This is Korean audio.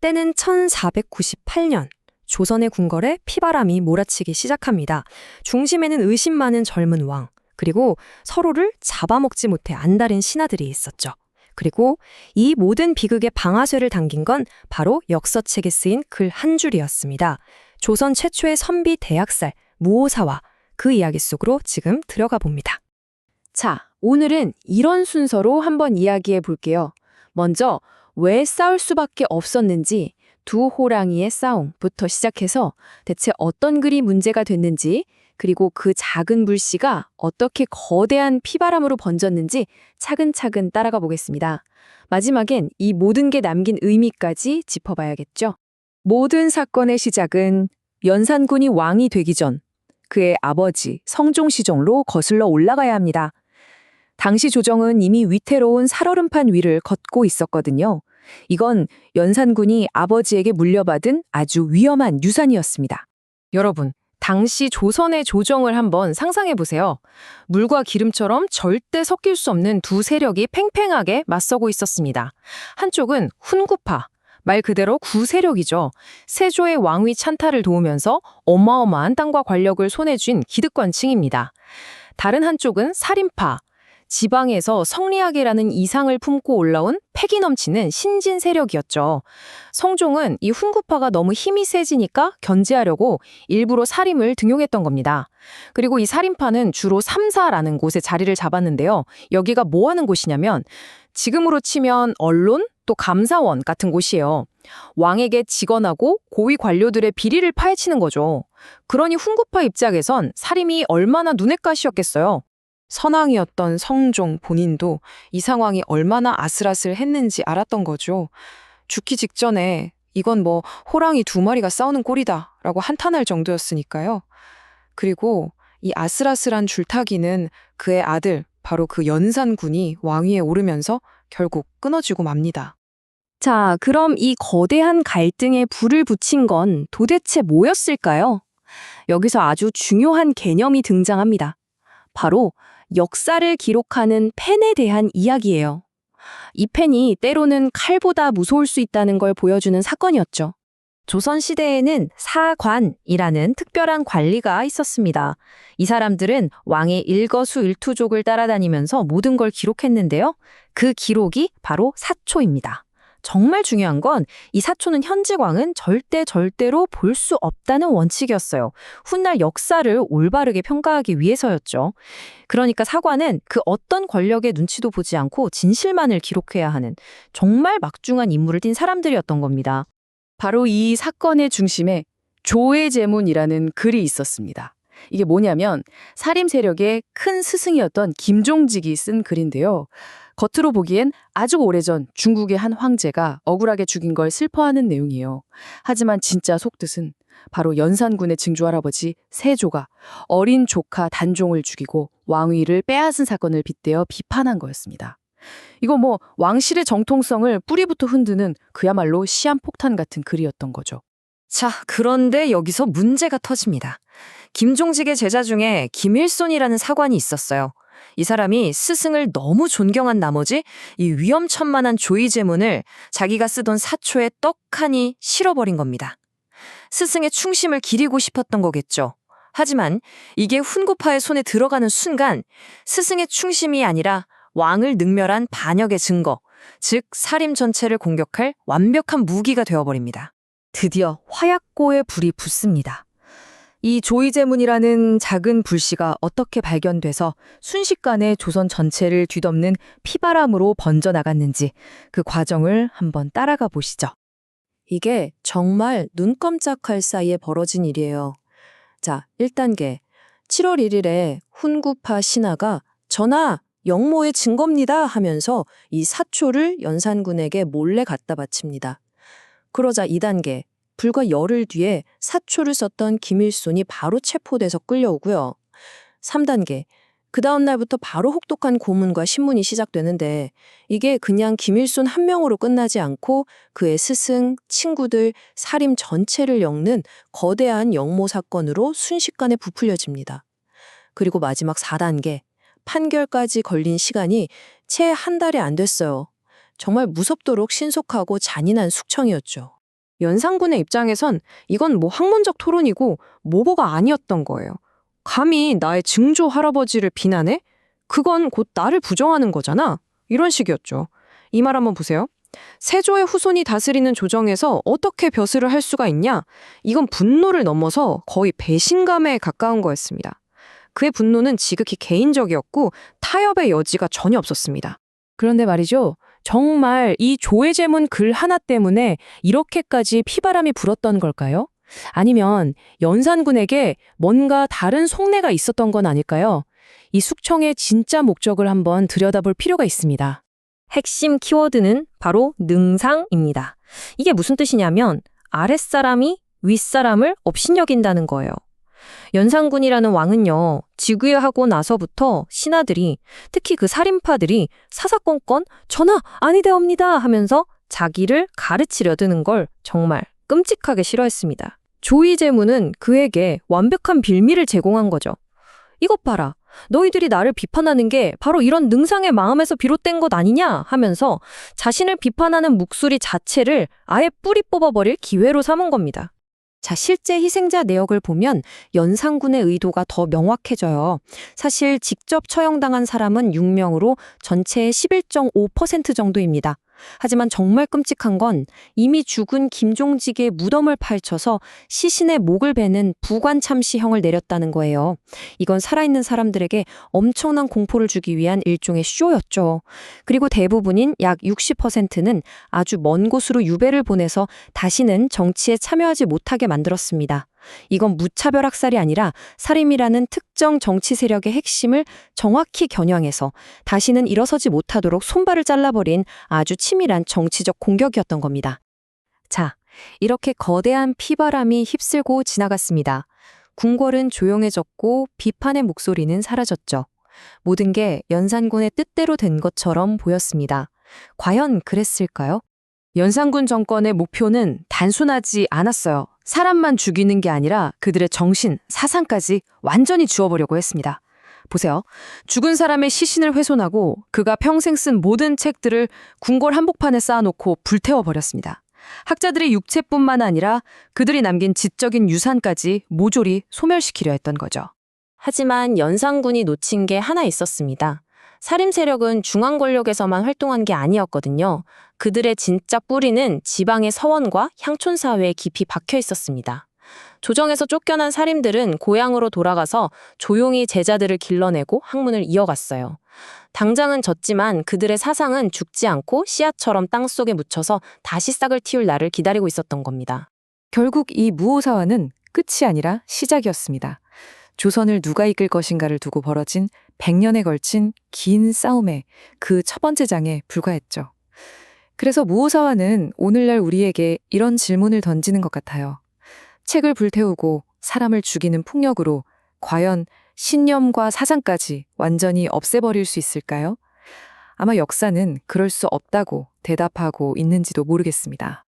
때는 1498년. 조선의 궁궐에 피바람이 몰아치기 시작합니다. 중심에는 의심 많은 젊은 왕, 그리고 서로를 잡아먹지 못해 안달인 신하들이 있었죠. 그리고 이 모든 비극의 방아쇠를 당긴 건 바로 역서책에 쓰인 글 한 줄이었습니다. 조선 최초의 선비 대학살, 무오사와 그 이야기 속으로 지금 들어가 봅니다. 자, 오늘은 이런 순서로 한번 이야기해 볼게요. 먼저 왜 싸울 수밖에 없었는지, 두 호랑이의 싸움부터 시작해서 대체 어떤 글이 문제가 됐는지, 그리고 그 작은 불씨가 어떻게 거대한 피바람으로 번졌는지 차근차근 따라가 보겠습니다. 마지막엔 이 모든 게 남긴 의미까지 짚어봐야겠죠. 모든 사건의 시작은 연산군이 왕이 되기 전 그의 아버지 성종시정로 거슬러 올라가야 합니다. 당시 조정은 이미 위태로운 살얼음판 위를 걷고 있었거든요. 이건 연산군이 아버지에게 물려받은 아주 위험한 유산이었습니다. 여러분, 당시 조선의 조정을 한번 상상해 보세요. 물과 기름처럼 절대 섞일 수 없는 두 세력이 팽팽하게 맞서고 있었습니다. 한쪽은 훈구파, 말 그대로 구세력이죠. 세조의 왕위 찬탈을 도우면서 어마어마한 땅과 권력을 손에 쥔 기득권층입니다. 다른 한쪽은 살인파, 지방에서 성리학이라는 이상을 품고 올라온 패기 넘치는 신진 세력이었죠. 성종은 이 훈구파가 너무 힘이 세지니까 견제하려고 일부러 살인을 등용했던 겁니다. 그리고 이 살인파는 주로 삼사라는 곳에 자리를 잡았는데요. 여기가 뭐 하는 곳이냐면 지금으로 치면 언론, 또 감사원 같은 곳이에요. 왕에게 직언하고 고위 관료들의 비리를 파헤치는 거죠. 그러니 훈구파 입장에선 살인이 얼마나 눈엣 가시였겠어요. 선왕이었던 성종 본인도 이 상황이 얼마나 아슬아슬했는지 알았던 거죠. 죽기 직전에 이건 뭐 호랑이 두 마리가 싸우는 꼴이다 라고 한탄할 정도였으니까요. 그리고 이 아슬아슬한 줄타기는 그의 아들, 바로 그 연산군이 왕위에 오르면서 결국 끊어지고 맙니다. 자, 그럼 이 거대한 갈등에 불을 붙인 건 도대체 뭐였을까요? 여기서 아주 중요한 개념이 등장합니다. 바로 역사를 기록하는 펜에 대한 이야기예요. 이 펜이 때로는 칼보다 무서울 수 있다는 걸 보여주는 사건이었죠. 조선시대에는 사관이라는 특별한 관리가 있었습니다. 이 사람들은 왕의 일거수일투족을 따라다니면서 모든 걸 기록했는데요. 그 기록이 바로 사초입니다. 정말 중요한 건 이 사초는 현직 왕은 절대로 볼 수 없다는 원칙이었어요. 훗날 역사를 올바르게 평가하기 위해서였죠. 그러니까 사관은 그 어떤 권력의 눈치도 보지 않고 진실만을 기록해야 하는 정말 막중한 임무를 띈 사람들이었던 겁니다. 바로 이 사건의 중심에 조회제문이라는 글이 있었습니다. 이게 뭐냐면 살림 세력의 큰 스승이었던 김종직이 쓴 글인데요. 겉으로 보기엔 아주 오래전 중국의 한 황제가 억울하게 죽인 걸 슬퍼하는 내용이에요. 하지만 진짜 속뜻은 바로 연산군의 증조할아버지 세조가 어린 조카 단종을 죽이고 왕위를 빼앗은 사건을 빗대어 비판한 거였습니다. 이거 뭐 왕실의 정통성을 뿌리부터 흔드는 그야말로 시한폭탄 같은 글이었던 거죠. 자, 그런데 여기서 문제가 터집니다. 김종직의 제자 중에 김일손이라는 사관이 있었어요. 이 사람이 스승을 너무 존경한 나머지 이 위험천만한 조의제문을 자기가 쓰던 사초에 떡하니 실어버린 겁니다. 스승의 충심을 기리고 싶었던 거겠죠. 하지만 이게 훈구파의 손에 들어가는 순간 스승의 충심이 아니라 왕을 능멸한 반역의 증거, 즉 살인 전체를 공격할 완벽한 무기가 되어버립니다. 드디어 화약고에 불이 붙습니다. 이 조의제문이라는 작은 불씨가 어떻게 발견돼서 순식간에 조선 전체를 뒤덮는 피바람으로 번져나갔는지 그 과정을 한번 따라가 보시죠. 이게 정말 눈 깜짝할 사이에 벌어진 일이에요. 자, 1단계. 7월 1일에 훈구파 신하가 전하, 영모의 증거입니다 하면서 이 사초를 연산군에게 몰래 갖다 바칩니다. 그러자 2단계. 불과 열흘 뒤에 사초를 썼던 김일손이 바로 체포돼서 끌려오고요. 3단계. 그 다음 날부터 바로 혹독한 고문과 신문이 시작되는데 이게 그냥 김일손 한 명으로 끝나지 않고 그의 스승, 친구들, 사림 전체를 엮는 거대한 영모 사건으로 순식간에 부풀려집니다. 그리고 마지막 4단계. 판결까지 걸린 시간이 채 한 달이 안 됐어요. 정말 무섭도록 신속하고 잔인한 숙청이었죠. 연산군의 입장에선 이건 뭐 학문적 토론이고 모보가 아니었던 거예요. 감히 나의 증조 할아버지를 비난해? 그건 곧 나를 부정하는 거잖아. 이런 식이었죠. 이 말 한번 보세요. 세조의 후손이 다스리는 조정에서 어떻게 벼슬을 할 수가 있냐? 이건 분노를 넘어서 거의 배신감에 가까운 거였습니다. 그의 분노는 지극히 개인적이었고 타협의 여지가 전혀 없었습니다. 그런데 말이죠. 정말 이 조혜제문 글 하나 때문에 이렇게까지 피바람이 불었던 걸까요? 아니면 연산군에게 뭔가 다른 속내가 있었던 건 아닐까요? 이 숙청의 진짜 목적을 한번 들여다볼 필요가 있습니다. 핵심 키워드는 바로 능상입니다. 이게 무슨 뜻이냐면 아랫사람이 윗사람을 업신여긴다는 거예요. 연산군이라는 왕은요, 즉위하고 나서부터 신하들이, 특히 그 살인파들이 사사건건 전하 아니되옵니다 하면서 자기를 가르치려 드는 걸 정말 끔찍하게 싫어했습니다. 조이제문은 그에게 완벽한 빌미를 제공한 거죠. 이것 봐라. 너희들이 나를 비판하는 게 바로 이런 능상의 마음에서 비롯된 것 아니냐 하면서 자신을 비판하는 목소리 자체를 아예 뿌리 뽑아버릴 기회로 삼은 겁니다. 자, 실제 희생자 내역을 보면 연산군의 의도가 더 명확해져요. 사실 직접 처형당한 사람은 6명으로 전체의 11.5% 정도입니다. 하지만 정말 끔찍한 건 이미 죽은 김종직의 무덤을 파헤쳐서 시신의 목을 베는 부관참시형을 내렸다는 거예요. 이건 살아있는 사람들에게 엄청난 공포를 주기 위한 일종의 쇼였죠. 그리고 대부분인 약 60%는 아주 먼 곳으로 유배를 보내서 다시는 정치에 참여하지 못하게 만들었습니다. 이건 무차별 학살이 아니라 살인이라는 특정 정치 세력의 핵심을 정확히 겨냥해서 다시는 일어서지 못하도록 손발을 잘라버린 아주 치밀한 정치적 공격이었던 겁니다. 자, 이렇게 거대한 피바람이 휩쓸고 지나갔습니다. 궁궐은 조용해졌고 비판의 목소리는 사라졌죠. 모든 게 연산군의 뜻대로 된 것처럼 보였습니다. 과연 그랬을까요? 연산군 정권의 목표는 단순하지 않았어요. 사람만 죽이는 게 아니라 그들의 정신, 사상까지 완전히 주워보려고 했습니다. 보세요. 죽은 사람의 시신을 훼손하고 그가 평생 쓴 모든 책들을 궁궐 한복판에 쌓아놓고 불태워버렸습니다. 학자들의 육체뿐만 아니라 그들이 남긴 지적인 유산까지 모조리 소멸시키려 했던 거죠. 하지만 연산군이 놓친 게 하나 있었습니다. 살인 세력은 중앙 권력에서만 활동한 게 아니었거든요. 그들의 진짜 뿌리는 지방의 서원과 향촌 사회에 깊이 박혀 있었습니다. 조정에서 쫓겨난 살인들은 고향으로 돌아가서 조용히 제자들을 길러내고 학문을 이어갔어요. 당장은 졌지만 그들의 사상은 죽지 않고 씨앗처럼 땅속에 묻혀서 다시 싹을 틔울 날을 기다리고 있었던 겁니다. 결국 이 무오사화는 끝이 아니라 시작이었습니다. 조선을 누가 이끌 것인가를 두고 벌어진 100년에 걸친 긴 싸움의 그 첫 번째 장에 불과했죠. 그래서 무오사화는 오늘날 우리에게 이런 질문을 던지는 것 같아요. 책을 불태우고 사람을 죽이는 폭력으로 과연 신념과 사상까지 완전히 없애버릴 수 있을까요? 아마 역사는 그럴 수 없다고 대답하고 있는지도 모르겠습니다.